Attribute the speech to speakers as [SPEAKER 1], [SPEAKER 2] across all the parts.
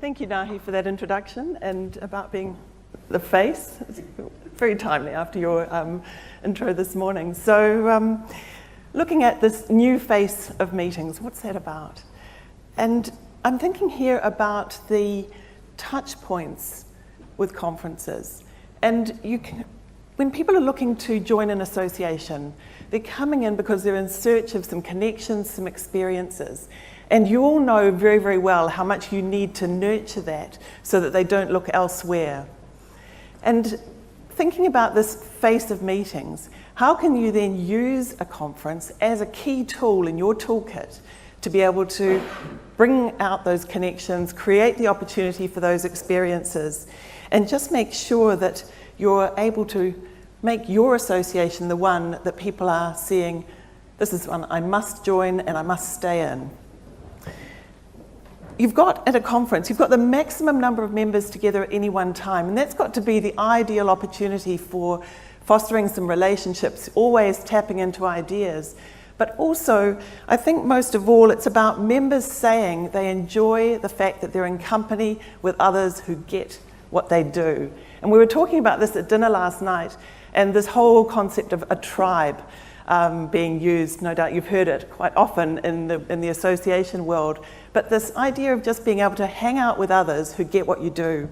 [SPEAKER 1] Thank you, Nahi, for that introduction and about being the face. It's very timely after your intro this morning. So looking at this new face of meetings, what's that about? And I'm thinking here about the touch points with conferences. And when people are looking to join an association, they're coming in because they're in search of some connections, some experiences. And you all know very, very well how much you need to nurture that so that they don't look elsewhere. And thinking about this face of meetings, how can you then use a conference as a key tool in your toolkit to be able to bring out those connections, create the opportunity for those experiences, and just make sure that you're able to make your association the one that people are seeing, this is one I must join and I must stay in. You've got, at a conference, you've got the maximum number of members together at any one time, and that's got to be the ideal opportunity for fostering some relationships, always tapping into ideas. But also, I think most of all, it's about members saying they enjoy the fact that they're in company with others who get what they do. And we were talking about this at dinner last night, and this whole concept of a tribe being used. No doubt you've heard it quite often in the association world. But this idea of just being able to hang out with others who get what you do.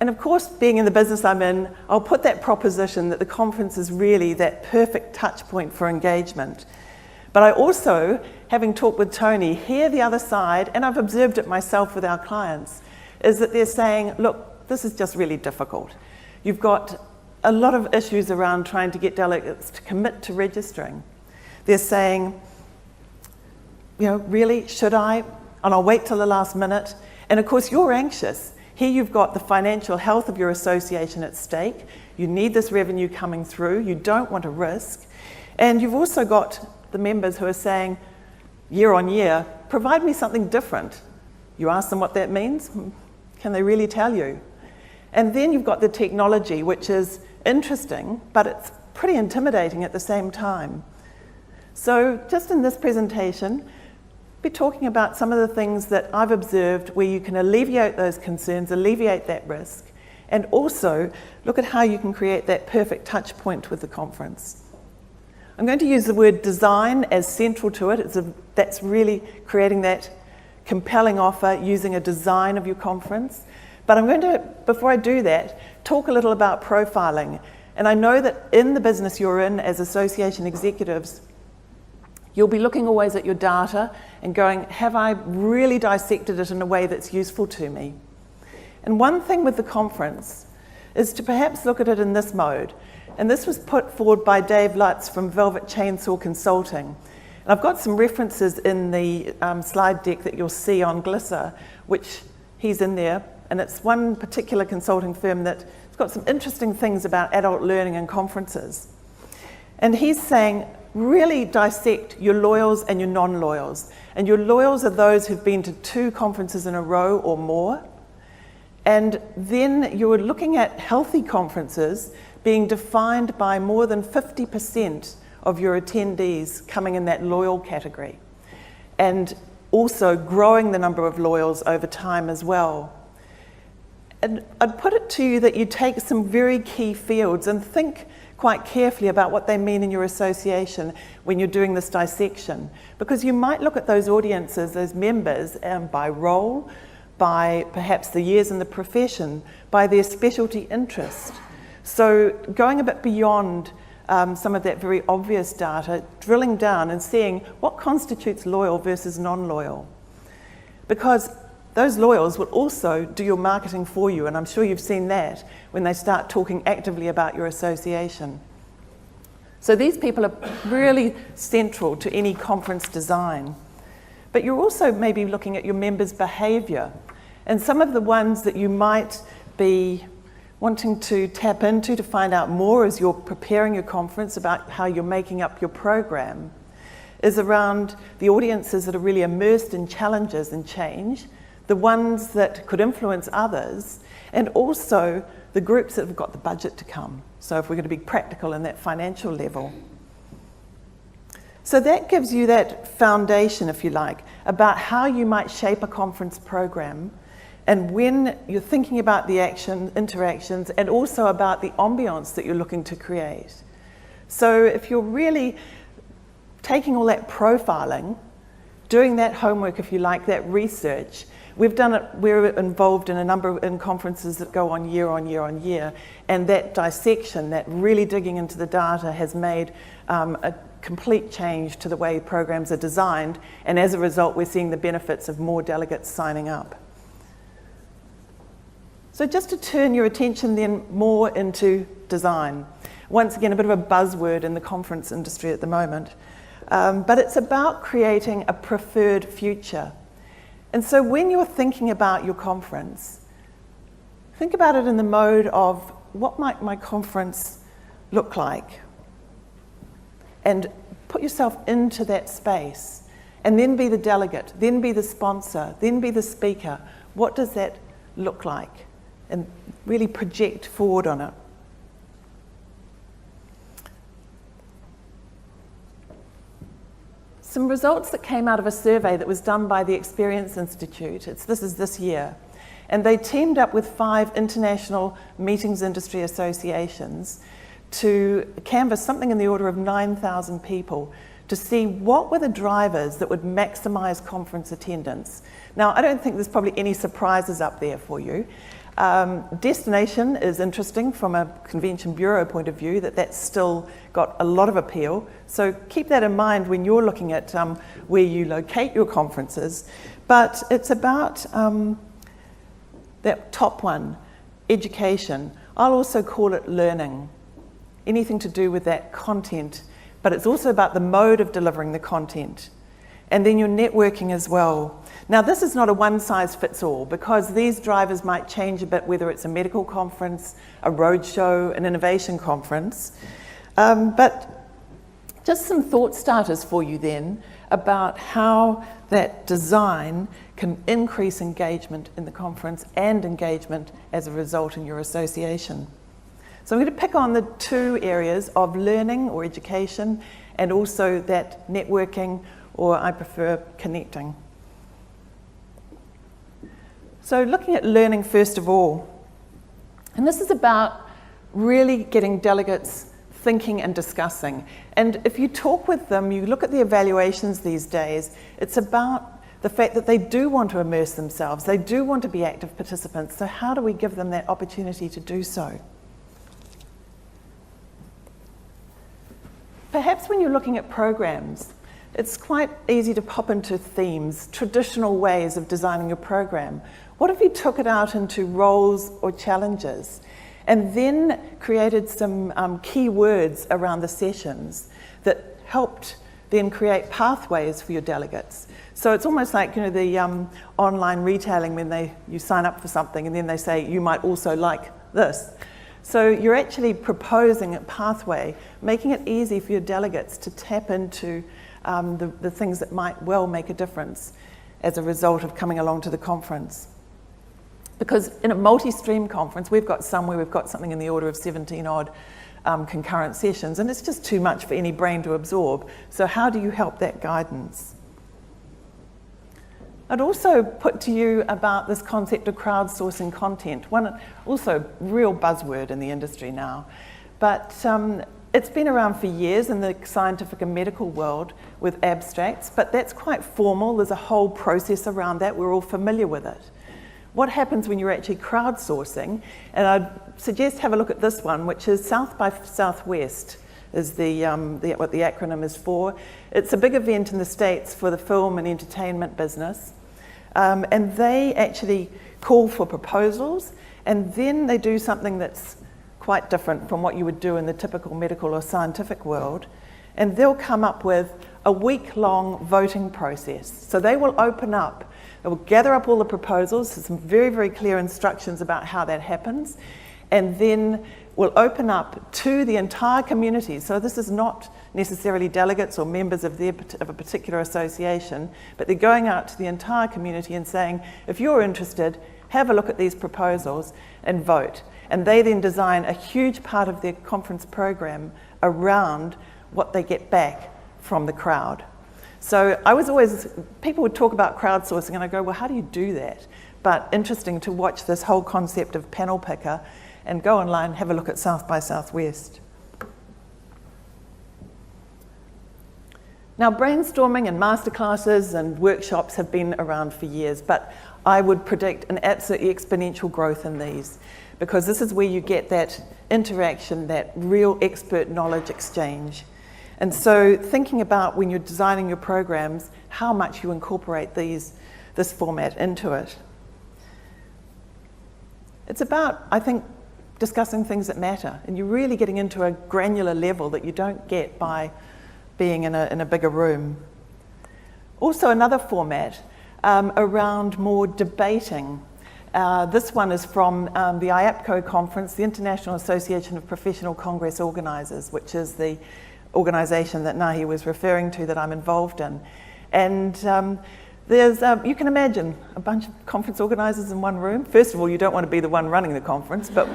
[SPEAKER 1] And of course, being in the business I'm in, I'll put that proposition that the conference is really that perfect touch point for engagement. But I also, having talked with Tony, hear the other side, and I've observed it myself with our clients, is that they're saying, look, this is just really difficult. You've got a lot of issues around trying to get delegates to commit to registering. They're saying, you know, really, should I? And I'll wait till the last minute. And of course, you're anxious. Here you've got the financial health of your association at stake. You need this revenue coming through. You don't want to risk. And you've also got the members who are saying, year on year, provide me something different. You ask them what that means. Can they really tell you? And then you've got the technology, which is interesting, but it's pretty intimidating at the same time. So just in this presentation, I'll be talking about some of the things that I've observed where you can alleviate those concerns, alleviate that risk, and also look at how you can create that perfect touch point with the conference. I'm going to use the word design as central to it. That's really creating that compelling offer using a design of your conference. But I'm going to, before I do that, talk a little about profiling. And I know that in the business you're in as association executives, you'll be looking always at your data and going, have I really dissected it in a way that's useful to me? And one thing with the conference is to perhaps look at it in this mode. And this was put forward by Dave Lutz from Velvet Chainsaw Consulting. And I've got some references in the slide deck that you'll see on Glisser, which he's in there. And it's one particular consulting firm that's got some interesting things about adult learning and conferences. And he's saying, really dissect your loyals and your non-loyals. And your loyals are those who've been to 2 conferences in a row or more. And then you're looking at healthy conferences being defined by more than 50% of your attendees coming in that loyal category. And also growing the number of loyals over time as well. And I'd put it to you that you take some very key fields and think quite carefully about what they mean in your association when you're doing this dissection. Because you might look at those audiences, those members, by role, by perhaps the years in the profession, by their specialty interest. So going a bit beyond some of that very obvious data, drilling down and seeing what constitutes loyal versus non-loyal. Because those loyals will also do your marketing for you, and I'm sure you've seen that when they start talking actively about your association. So these people are really central to any conference design. But you're also maybe looking at your members' behaviour, and some of the ones that you might be wanting to tap into to find out more as you're preparing your conference about how you're making up your program is around the audiences that are really immersed in challenges and change, the ones that could influence others, and also the groups that have got the budget to come. So if we're going to be practical in that financial level. So that gives you that foundation, if you like, about how you might shape a conference program, and when you're thinking about the interactions, and also about the ambience that you're looking to create. So if you're really taking all that profiling, doing that homework, if you like, that research, we're involved in a number of conferences that go on year on year on year, and that dissection, that really digging into the data has made a complete change to the way programs are designed, and as a result we're seeing the benefits of more delegates signing up. So just to turn your attention then more into design. Once again, a bit of a buzzword in the conference industry at the moment, but it's about creating a preferred future. And so when you're thinking about your conference, think about it in the mode of, what might my conference look like? And put yourself into that space, and then be the delegate, then be the sponsor, then be the speaker. What does that look like? And really project forward on it. Some results that came out of a survey that was done by the Experience Institute, this is this year, and they teamed up with 5 international meetings industry associations to canvass something in the order of 9,000 people to see what were the drivers that would maximize conference attendance. Now, I don't think there's probably any surprises up there for you. Destination is interesting from a convention bureau point of view, that's still got a lot of appeal. So keep that in mind when you're looking at where you locate your conferences. But it's about that top one, education. I'll also call it learning. Anything to do with that content, but it's also about the mode of delivering the content. And then your networking as well. Now, this is not a one-size-fits-all, because these drivers might change a bit, whether it's a medical conference, a roadshow, an innovation conference. But just some thought starters for you then about how that design can increase engagement in the conference and engagement as a result in your association. So I'm going to pick on the 2 areas of learning or education, and also that networking, or I prefer connecting. So looking at learning first of all, and this is about really getting delegates thinking and discussing. And if you talk with them, you look at the evaluations these days, it's about the fact that they do want to immerse themselves, they do want to be active participants, so how do we give them that opportunity to do so? Perhaps when you're looking at programs, it's quite easy to pop into themes, traditional ways of designing your program. What if you took it out into roles or challenges, and then created some key words around the sessions that helped then create pathways for your delegates? So it's almost like, you know, the online retailing, when you sign up for something and then they say, you might also like this. So you're actually proposing a pathway, making it easy for your delegates to tap into the things that might well make a difference as a result of coming along to the conference. Because in a multi-stream conference, we've got something in the order of 17 odd concurrent sessions, and it's just too much for any brain to absorb. So how do you help that guidance? I'd also put to you about this concept of crowdsourcing content, one also real buzzword in the industry now. But it's been around for years in the scientific and medical world with abstracts, but that's quite formal. There's a whole process around that. We're all familiar with it. What happens when you're actually crowdsourcing? And I'd suggest have a look at this one, which is South by Southwest is what the acronym is for. It's a big event in the States for the film and entertainment business. And they actually call for proposals, and then they do something that's quite different from what you would do in the typical medical or scientific world. And they'll come up with a week-long voting process. So they will they will gather up all the proposals, there's some very, very clear instructions about how that happens, and then we'll open up to the entire community. So this is not necessarily delegates or members of a particular association, but they're going out to the entire community and saying, if you're interested, have a look at these proposals and vote. And they then design a huge part of their conference program around what they get back from the crowd. So people would talk about crowdsourcing and I go, well, how do you do that? But interesting to watch this whole concept of panel picker and go online and have a look at South by Southwest. Now, brainstorming and masterclasses and workshops have been around for years, but I would predict an absolutely exponential growth in these, because this is where you get that interaction, that real expert knowledge exchange. And so thinking about when you're designing your programs, how much you incorporate this format into it. It's about, I think, discussing things that matter, and you're really getting into a granular level that you don't get by being in a bigger room. Also another format around more debating. This one is from the IAPCO conference, the International Association of Professional Congress Organisers, which is the organisation that Nahi was referring to that I'm involved in. And there's, you can imagine, a bunch of conference organisers in one room. First of all, you don't want to be the one running the conference, but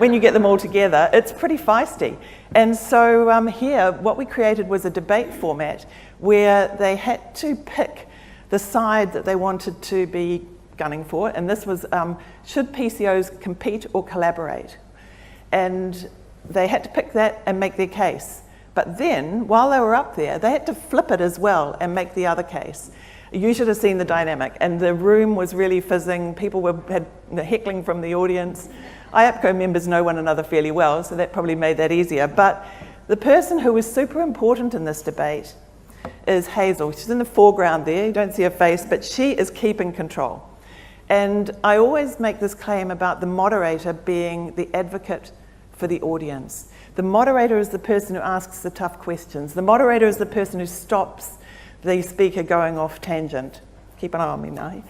[SPEAKER 1] when you get them all together, it's pretty feisty. And so here, what we created was a debate format where they had to pick the side that they wanted to be gunning for, and this was, should PCOs compete or collaborate? And they had to pick that and make their case. But then, while they were up there, they had to flip it as well and make the other case. You should have seen the dynamic, and the room was really fizzing. People had heckling from the audience. IAPCO members know one another fairly well, so that probably made that easier. But the person who was super important in this debate is Hazel. She's in the foreground there. You don't see her face, but she is keeping control. And I always make this claim about the moderator being the advocate for the audience. The moderator is the person who asks the tough questions. The moderator is the person who stops the speaker going off tangent. Keep an eye on me, Nahi.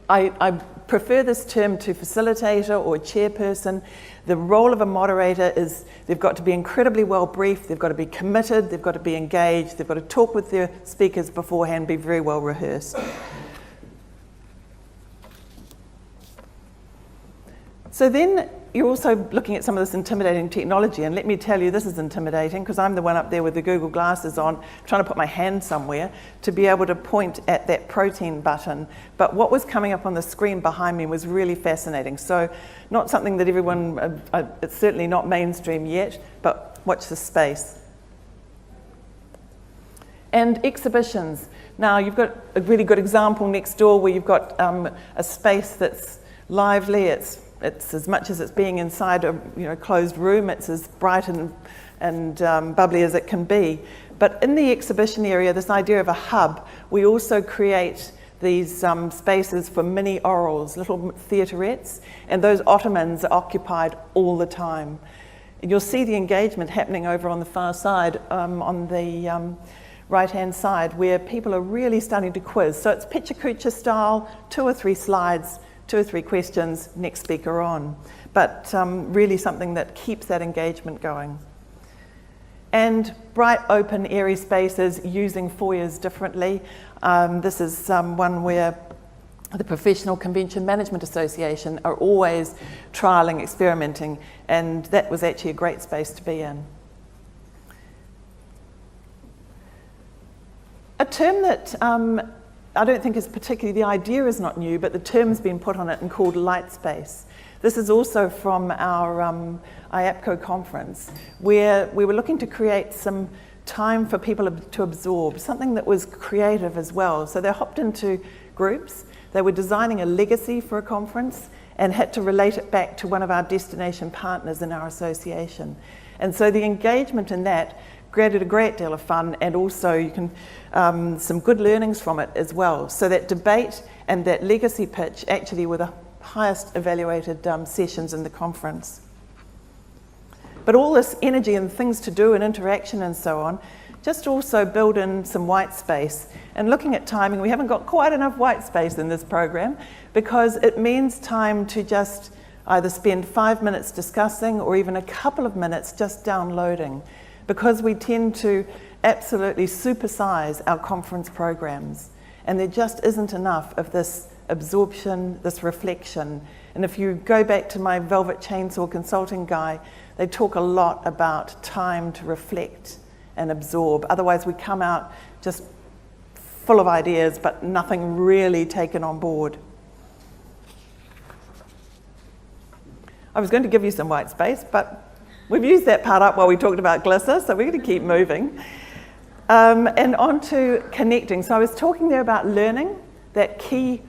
[SPEAKER 1] I prefer this term to facilitator or chairperson. The role of a moderator is they've got to be incredibly well briefed, they've got to be committed, they've got to be engaged, they've got to talk with their speakers beforehand, be very well rehearsed. So then you're also looking at some of this intimidating technology, and let me tell you, this is intimidating because I'm the one up there with the Google glasses on, trying to put my hand somewhere to be able to point at that protein button. But what was coming up on the screen behind me was really fascinating. So not something that everyone, it's certainly not mainstream yet, but watch this space. And exhibitions. Now you've got a really good example next door where you've got a space that's lively, it's as much as it's being inside a closed room, it's as bright and bubbly as it can be. But in the exhibition area, this idea of a hub, we also create these spaces for mini orals, little theatrettes, and those ottomans are occupied all the time. And you'll see the engagement happening over on the far side, on the right-hand side, where people are really starting to quiz. So it's picture-coocher style, 2 or 3 slides, 2 or 3 questions, next speaker on. But really something that keeps that engagement going. And bright, open, airy spaces using foyers differently. This is one where the Professional Convention Management Association are always trialling, experimenting, and that was actually a great space to be in. A term that I don't think is particularly, the idea is not new, but the term's been put on it and called light space. This is also from our IAPCO conference, where we were looking to create some time for people to absorb, something that was creative as well. So they hopped into groups, they were designing a legacy for a conference and had to relate it back to one of our destination partners in our association. And so the engagement in that created a great deal of fun, and also you can some good learnings from it as well. So that debate and that legacy pitch actually were the highest evaluated sessions in the conference. But all this energy and things to do and interaction and so on, just also build in some white space. And looking at timing, we haven't got quite enough white space in this program because it means time to just either spend 5 minutes discussing or even a couple of minutes just downloading, because we tend to absolutely supersize our conference programs, and there just isn't enough of this absorption, this reflection, And if you go back to my Velvet Chainsaw Consulting guy, they talk a lot about time to reflect and absorb. Otherwise we come out just full of ideas, but nothing really taken on board. I was going to give you some white space, but we've used that part up while we talked about glitter, so we're going to keep moving. And on to connecting. So I was talking there about learning, that key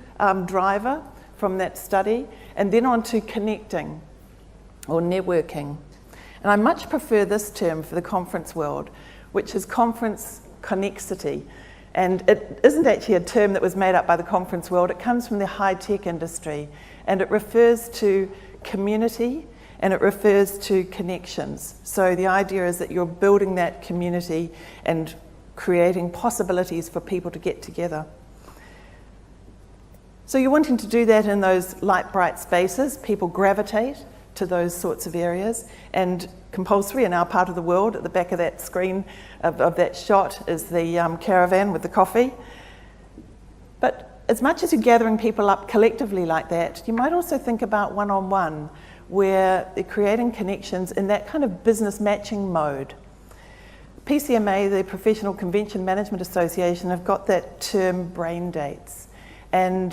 [SPEAKER 1] driver from that study, and then on to connecting or networking. And I much prefer this term for the conference world, which is conference connexity. And it isn't actually a term that was made up by the conference world. It comes from the high-tech industry, and it refers to community and it refers to connections. So the idea is that you're building that community and creating possibilities for people to get together. So you're wanting to do that in those light, bright spaces. People gravitate to those sorts of areas, and compulsory in our part of the world, at the back of that screen of that shot is the caravan with the coffee. But as much as you're gathering people up collectively like that, you might also think about one-on-one, where they're creating connections in that kind of business matching mode. PCMA, the Professional Convention Management Association, have got that term brain dates. And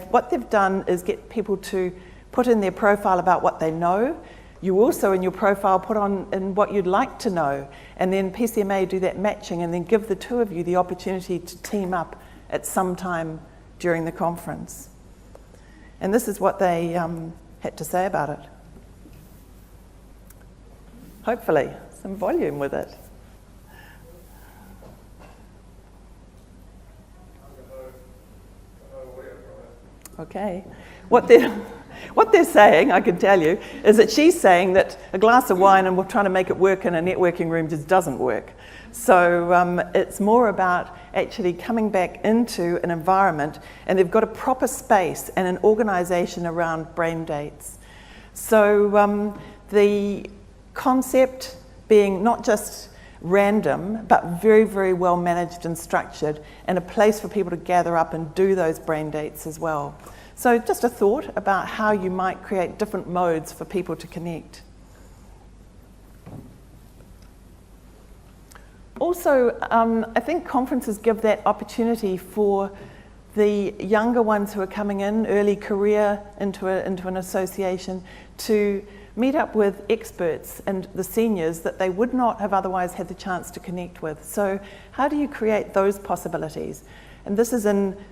[SPEAKER 1] what they've done is get people to put in their profile about what they know. You also in your profile put on in what you'd like to know, and then PCMA do that matching and then give the two of you the opportunity to team up at some time during the conference. And this is what they had to say about it. Hopefully, some volume with it. Okay. What they're saying, I can tell you, is that she's saying that a glass of wine and we're trying to make it work in a networking room just doesn't work. So it's more about actually coming back into an environment, and they've got a proper space and an organisation around brain dates. So the concept being not just random, but very, very well managed and structured, and a place for people to gather up and do those brain dates as well. So just a thought about how you might create different modes for people to connect. Also, I think conferences give that opportunity for the younger ones who are coming in, early career into an association, to meet up with experts and the seniors that they would not have otherwise had the chance to connect with. So how do you create those possibilities? And this is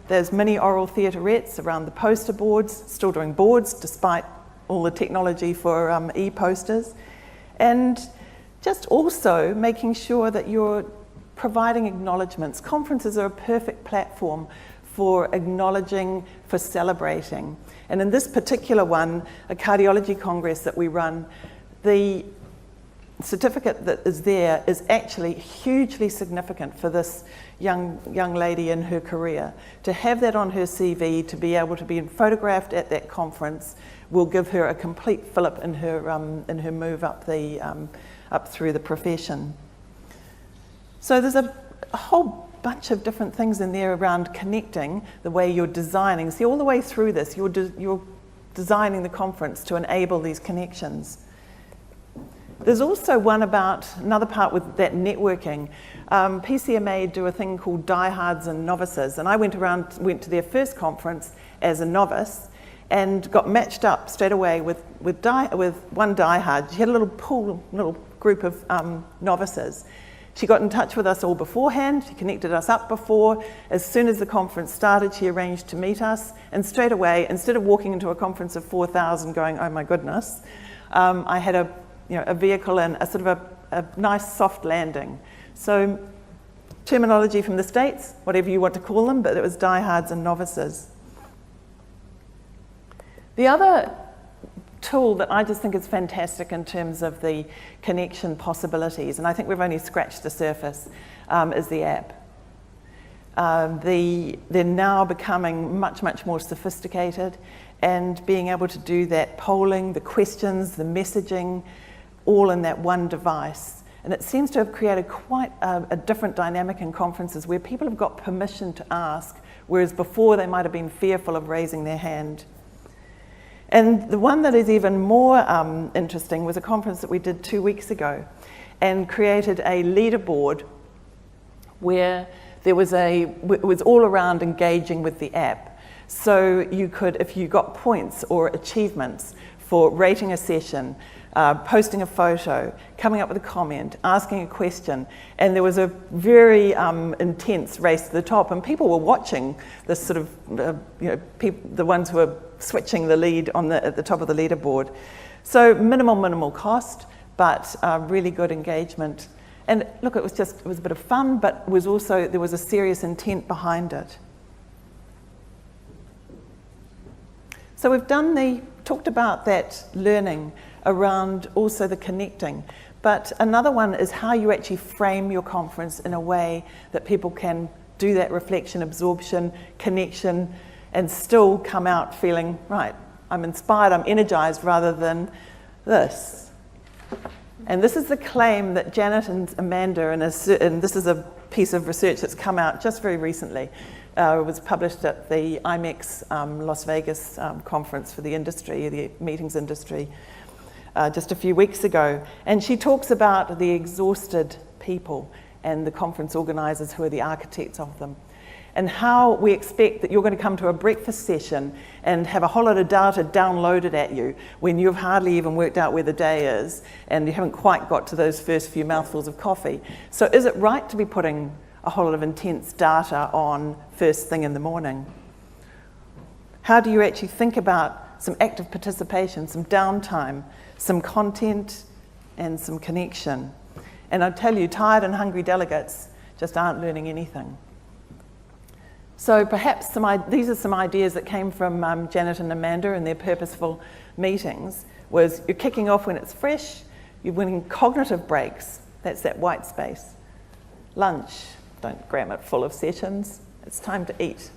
[SPEAKER 1] there's many oral theatrettes around the poster boards, still doing boards despite all the technology for e-posters. And just also making sure that you're providing acknowledgements. Conferences are a perfect platform for acknowledging, for celebrating. And in this particular one, a cardiology congress that we run, the certificate that is there is actually hugely significant for this young lady in her career. To have that on her CV, to be able to be photographed at that conference, will give her a complete fillip in her move up through the profession. So there's a whole bunch of different things in there around connecting, the way you're designing. See, all the way through this, you're designing the conference to enable these connections. There's also another part with that networking. PCMA do a thing called diehards and novices, and I went to their first conference as a novice and got matched up straight away with one diehard. She had a little group of novices. She got in touch with us all beforehand, she connected us up before. As soon as the conference started, she arranged to meet us, and straight away, instead of walking into a conference of 4,000 going, oh my goodness, I had a vehicle and a sort of a nice soft landing. So terminology from the States, whatever you want to call them, but it was diehards and novices. The other tool that I just think is fantastic in terms of the connection possibilities, and I think we've only scratched the surface, is the app. They're now becoming much, much more sophisticated, and being able to do that polling, the questions, the messaging, all in that one device. And it seems to have created quite a different dynamic in conferences where people have got permission to ask, whereas before they might have been fearful of raising their hand. And the one that is even more interesting was a conference that we did 2 weeks ago, and created a leaderboard where there was it was all around engaging with the app. So you could, if you got points or achievements for rating a session, posting a photo, coming up with a comment, asking a question, and there was a very intense race to the top, and people were watching this sort of, the ones who were switching the lead at the top of the leaderboard. So minimal cost, but really good engagement. And look, it was a bit of fun, but there was a serious intent behind it. So we've talked about that learning around also the connecting, but another one is how you actually frame your conference in a way that people can do that reflection, absorption, connection, and still come out feeling, right, I'm inspired, I'm energized, rather than this. And this is the claim that Janet and Amanda, and this is a piece of research that's come out just very recently. It was published at the IMEX Las Vegas conference for the industry, the meetings industry, just a few weeks ago. And she talks about the exhausted people and the conference organizers who are the architects of them, and how we expect that you're going to come to a breakfast session and have a whole lot of data downloaded at you when you've hardly even worked out where the day is and you haven't quite got to those first few mouthfuls of coffee. So is it right to be putting a whole lot of intense data on first thing in the morning? How do you actually think about some active participation, some downtime, some content, and some connection? And I tell you, tired and hungry delegates just aren't learning anything. So perhaps these are some ideas that came from Janet and Amanda in their purposeful meetings, was you're kicking off when it's fresh, you're winning cognitive breaks, that's that white space. Lunch, don't cram it full of sessions, it's time to eat.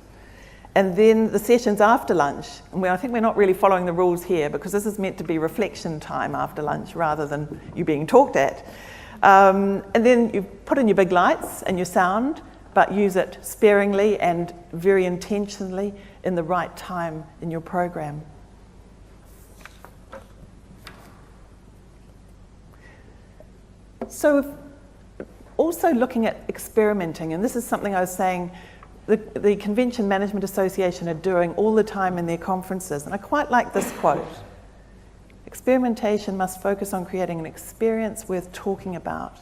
[SPEAKER 1] And then the sessions after lunch, and I think we're not really following the rules here, because this is meant to be reflection time after lunch rather than you being talked at. And then you put in your big lights and your sound, but use it sparingly and very intentionally in the right time in your program. So also looking at experimenting, and this is something I was saying the Convention Management Association are doing all the time in their conferences, and I quite like this quote. Experimentation must focus on creating an experience worth talking about,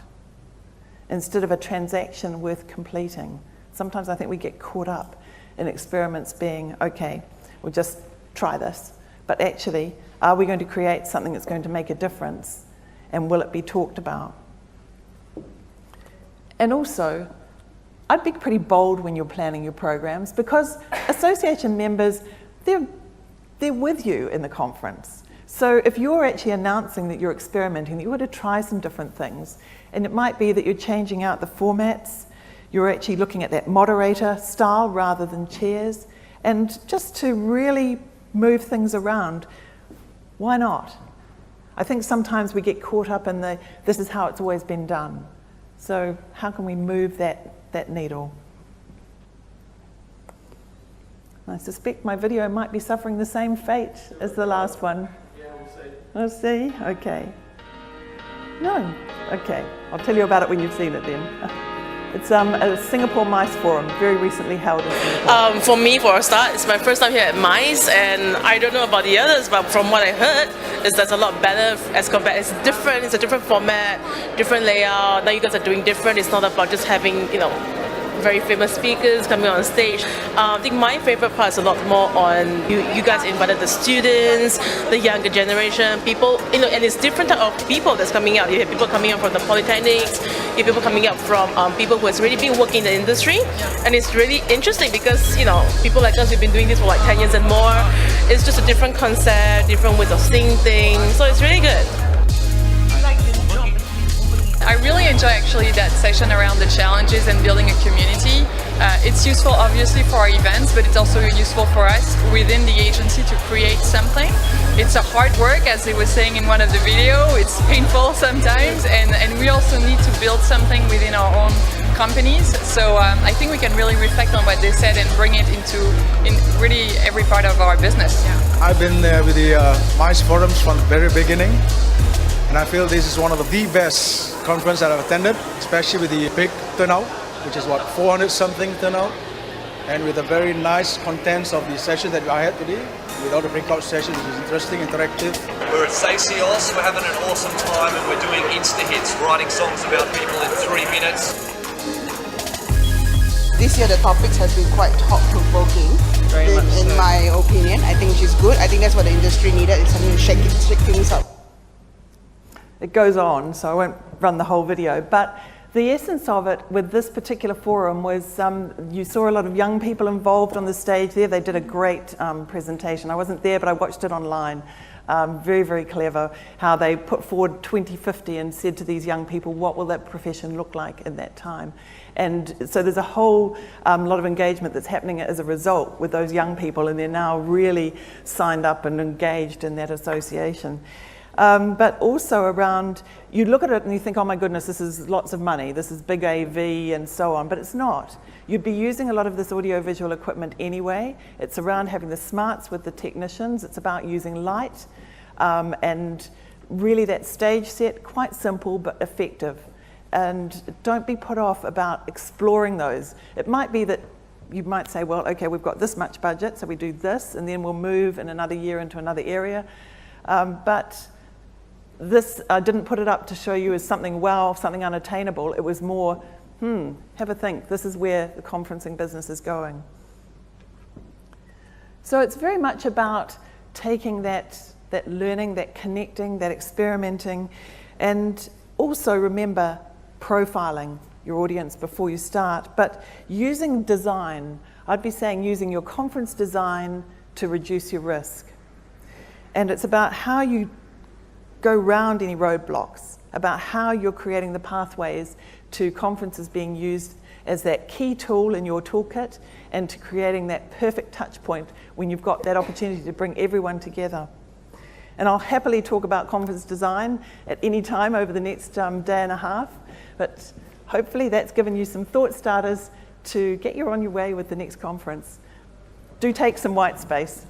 [SPEAKER 1] instead of a transaction worth completing. Sometimes I think we get caught up in experiments being, okay, we'll just try this. But actually, are we going to create something that's going to make a difference? And will it be talked about? And also, I'd be pretty bold when you're planning your programs, because association members, they're with you in the conference. So if you're actually announcing that you're experimenting, that you want to try some different things, and it might be that you're changing out the formats, you're actually looking at that moderator style rather than chairs, and just to really move things around, why not? I think sometimes we get caught up in this is how it's always been done. So how can we move that needle? I suspect my video might be suffering the same fate as the last one.
[SPEAKER 2] Yeah, we'll see.
[SPEAKER 1] We'll see? Okay. No? Okay. I'll tell you about it when you've seen it then. It's a Singapore Mice Forum, very recently held in Singapore.
[SPEAKER 3] For me, for a start, it's my first time here at Mice, and I don't know about the others, but from what I heard, that's a lot better as compared. It's different. It's a different format, different layout. Now you guys are doing different. It's not about just having, very famous speakers coming on stage. I think my favorite part is a lot more on you guys invited the students, the younger generation, people, and it's different type of people that's coming out. You have people coming out from the polytechnics, you have people coming out from people who has really been working in the industry, and it's really interesting because, people like us, we've been doing this for like 10 years and more. It's just a different concept, different ways of seeing things, so it's really good.
[SPEAKER 4] I really enjoy actually that session around the challenges and building a community. It's useful obviously for our events, but it's also useful for us within the agency to create something. It's a hard work, as they were saying in one of the videos. It's painful sometimes, and we also need to build something within our own companies. So I think we can really reflect on what they said and bring it in really every part of our business. Yeah.
[SPEAKER 2] I've been with the MICE forums from the very beginning, and I feel this is one of the best conferences that I've attended, especially with the big turnout, which is what, 400 something turnout, and with the very nice contents of the session that I had today, with all the breakout sessions, which is interesting, interactive.
[SPEAKER 5] We're at SACIOS, we're having an awesome time, and we're doing insta-hits, writing songs about people in 3 minutes.
[SPEAKER 6] This year the topics has been quite thought-provoking, in my opinion. I think she's good. I think that's what the industry needed, it's something to shake things up.
[SPEAKER 1] It goes on, so I won't run the whole video, but the essence of it with this particular forum was you saw a lot of young people involved on the stage there. They did a great presentation. I wasn't there, but I watched it online. Very, very clever how they put forward 2050 and said to these young people, what will that profession look like in that time? And so there's a whole lot of engagement that's happening as a result with those young people, and they're now really signed up and engaged in that association. But also around, you look at it and you think, oh my goodness, this is lots of money, this is big AV and so on, but it's not. You'd be using a lot of this audio-visual equipment anyway. It's around having the smarts with the technicians. It's about using light and really that stage set, quite simple but effective. And don't be put off about exploring those. It might be that you might say, well, okay, we've got this much budget, so we do this, and then we'll move in another year into another area. But this, I didn't put it up to show you as something wow, something unattainable. It was more, have a think. This is where the conferencing business is going. So it's very much about taking that learning, that connecting, that experimenting, and also remember profiling your audience before you start, but using design. I'd be saying using your conference design to reduce your risk. And it's about how you go round any roadblocks, about how you're creating the pathways to conferences being used as that key tool in your toolkit and to creating that perfect touch point when you've got that opportunity to bring everyone together. And I'll happily talk about conference design at any time over the next day and a half, but hopefully that's given you some thought starters to get you on your way with the next conference. Do take some white space.